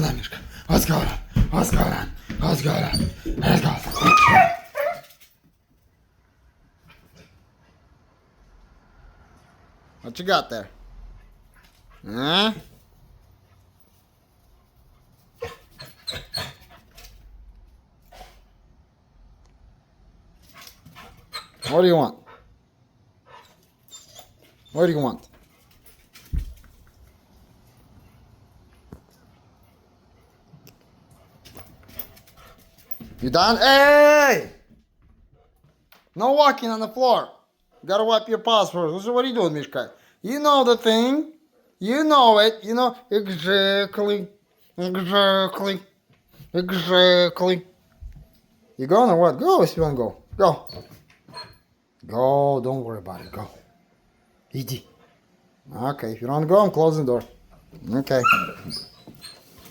on, Mishka? What's going on? What's going on? What's going on? What's going on? What you got there? Huh? What do you want? What do you want? You done? Hey! No walking on the floor. You gotta wipe your paws first. What are you doing, Mishka? You know the thing. You know it. You know exactly. Exactly. Exactly. You going or what? Go if you want to go. Go. Go. Don't worry about it. Go. Easy. Okay. If you don't want to go, I'm closing the door. Okay.